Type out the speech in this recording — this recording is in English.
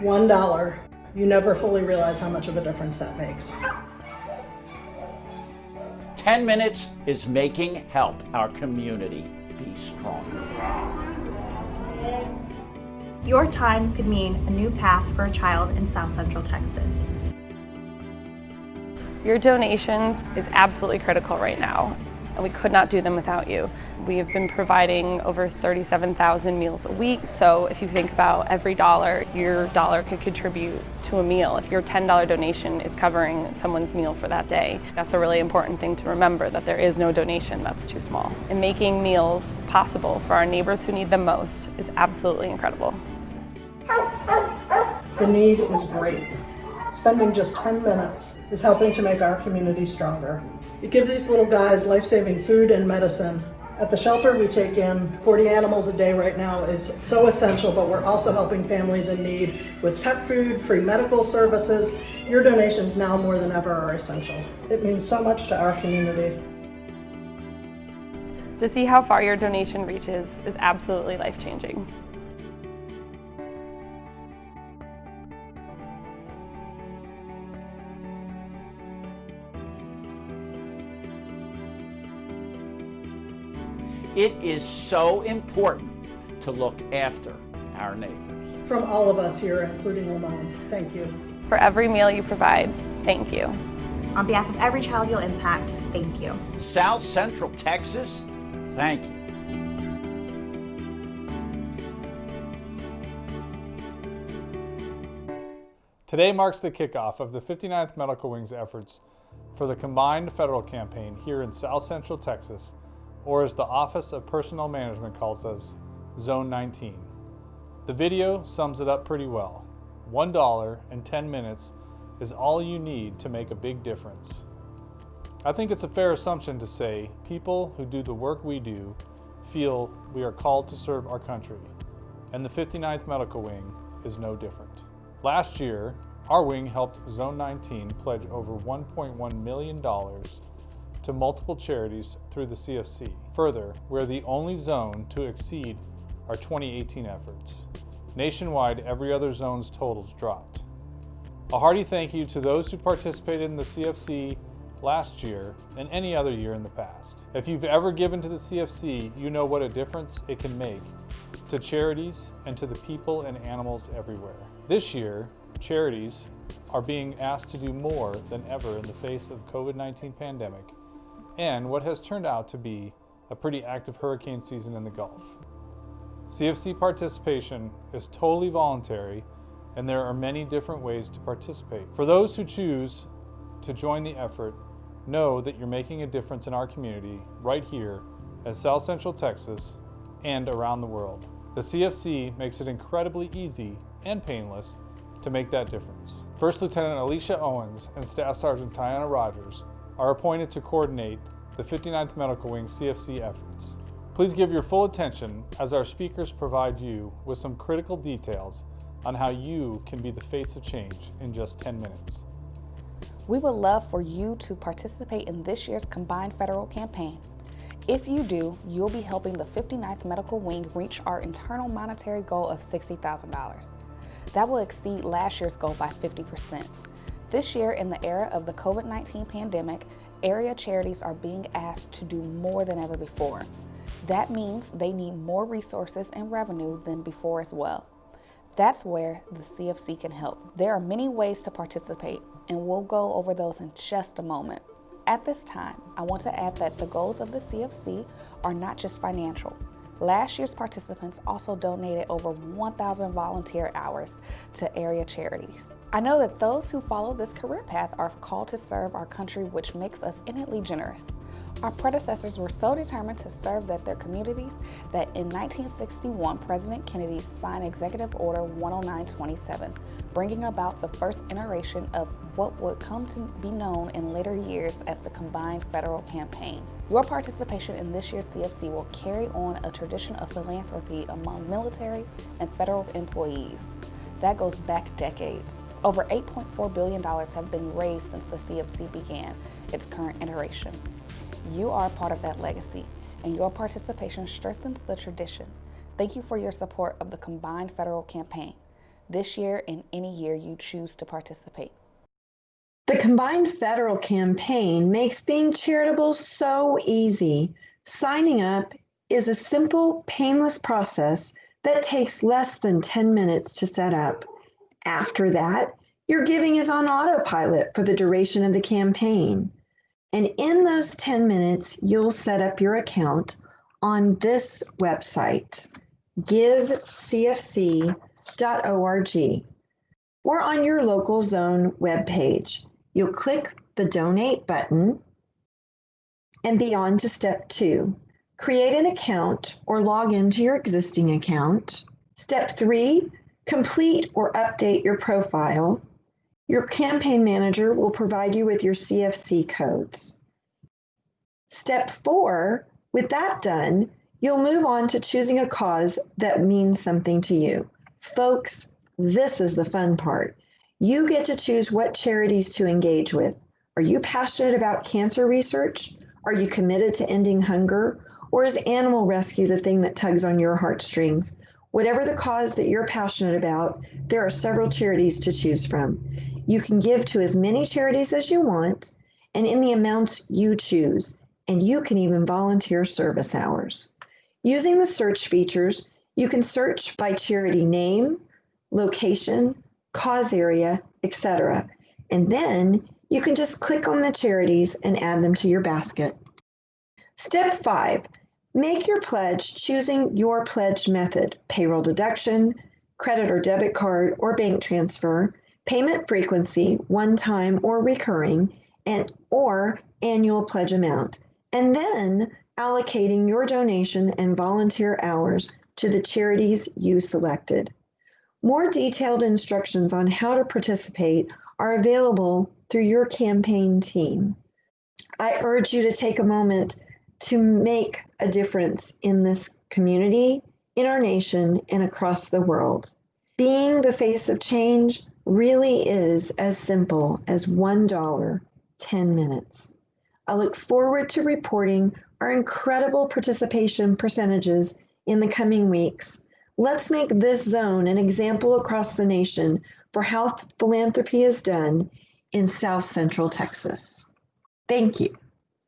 $1. You never fully realize how much of a difference that makes. 10 minutes is making help our community be stronger. Your time could mean a new path for a child in South Central Texas. Your donations is absolutely critical right now, and we could not do them without you. We have been providing over 37,000 meals a week, so if you think about every dollar, your dollar could contribute to a meal. If your $10 donation is covering someone's meal for that day, that's a really important thing to remember, that there is no donation that's too small. And making meals possible for our neighbors who need them most is absolutely incredible. The need is great. Spending just 10 minutes is helping to make our community stronger. It gives these little guys life-saving food and medicine. At the shelter, we take in 40 animals a day right now. Is so essential, but we're also helping families in need with pet food, free medical services. Your donations now more than ever are essential. It means so much to our community. To see how far your donation reaches is absolutely life-changing. It is so important to look after our neighbors. From all of us here, including Ramon, thank you. For every meal you provide, thank you. On behalf of every child you'll impact, thank you. South Central Texas, thank you. Today marks the kickoff of the 59th Medical Wing's efforts for the combined federal campaign here in South Central Texas, or as the Office of Personnel Management calls us, Zone 19. The video sums it up pretty well. $1 and 10 minutes is all you need to make a big difference. I think it's a fair assumption to say people who do the work we do feel we are called to serve our country, and the 59th Medical Wing is no different. Last year, our wing helped Zone 19 pledge over $1.1 million to multiple charities through the CFC. Further, we're the only zone to exceed our 2018 efforts. Nationwide, every other zone's totals dropped. A hearty thank you to those who participated in the CFC last year and any other year in the past. If you've ever given to the CFC, you know what a difference it can make to charities and to the people and animals everywhere. This year, charities are being asked to do more than ever in the face of COVID-19 pandemic and what has turned out to be a pretty active hurricane season in the Gulf. CFC participation is totally voluntary, and there are many different ways to participate. For those who choose to join the effort, know that you're making a difference in our community right here in South Central Texas and around the world. The CFC makes it incredibly easy and painless to make that difference. First Lieutenant Alicia Owens and Staff Sergeant Tiana Rogers are appointed to coordinate the 59th Medical Wing CFC efforts. Please give your full attention as our speakers provide you with some critical details on how you can be the face of change in just 10 minutes. We would love for you to participate in this year's combined federal campaign. If you do, you'll be helping the 59th Medical Wing reach our internal monetary goal of $60,000. That will exceed last year's goal by 50%. This year, in the era of the COVID-19 pandemic, area charities are being asked to do more than ever before. That means they need more resources and revenue than before as well. That's where the CFC can help. There are many ways to participate, and we'll go over those in just a moment. At this time, I want to add that the goals of the CFC are not just financial. Last year's participants also donated over 1,000 volunteer hours to area charities. I know that those who follow this career path are called to serve our country, which makes us innately generous. Our predecessors were so determined to serve their communities that in 1961, President Kennedy signed Executive Order 10927, bringing about the first iteration of what would come to be known in later years as the Combined Federal Campaign. Your participation in this year's CFC will carry on a tradition of philanthropy among military and federal employees. That goes back decades. Over $8.4 billion have been raised since the CFC began its current iteration. You are part of that legacy, and your participation strengthens the tradition. Thank you for your support of the Combined Federal Campaign. this year and any year you choose to participate. The combined federal campaign makes being charitable so easy. Signing up is a simple, painless process that takes less than 10 minutes to set up. After that, your giving is on autopilot for the duration of the campaign. And in those 10 minutes, you'll set up your account on this website, givecfc.org, or on your local zone webpage. You'll click the Donate button and be on to step 2. Create an account or log into your existing account. Step 3, complete or update your profile. Your campaign manager will provide you with your CFC codes. Step 4, with that done, you'll move on to choosing a cause that means something to you. Folks, this is the fun part. You get to choose what charities to engage with. Are you passionate about cancer research? Are you committed to ending hunger? Or is animal rescue the thing that tugs on your heartstrings? Whatever the cause that you're passionate about, there are several charities to choose from. You can give to as many charities as you want and in the amounts you choose, and you can even volunteer service hours. Using the search features, you can search by charity name, location, cause area, etc. And then you can just click on the charities and add them to your basket. Step 5, make your pledge choosing your pledge method: payroll deduction, credit or debit card or bank transfer, payment frequency, one-time or recurring, or annual pledge amount, and then allocating your donation and volunteer hours to the charities you selected. More detailed instructions on how to participate are available through your campaign team. I urge you to take a moment to make a difference in this community, in our nation, and across the world. Being the face of change really is as simple as $1, 10 minutes. I look forward to reporting our incredible participation percentages in the coming weeks. Let's make this zone an example across the nation for how philanthropy is done in South Central Texas. Thank you.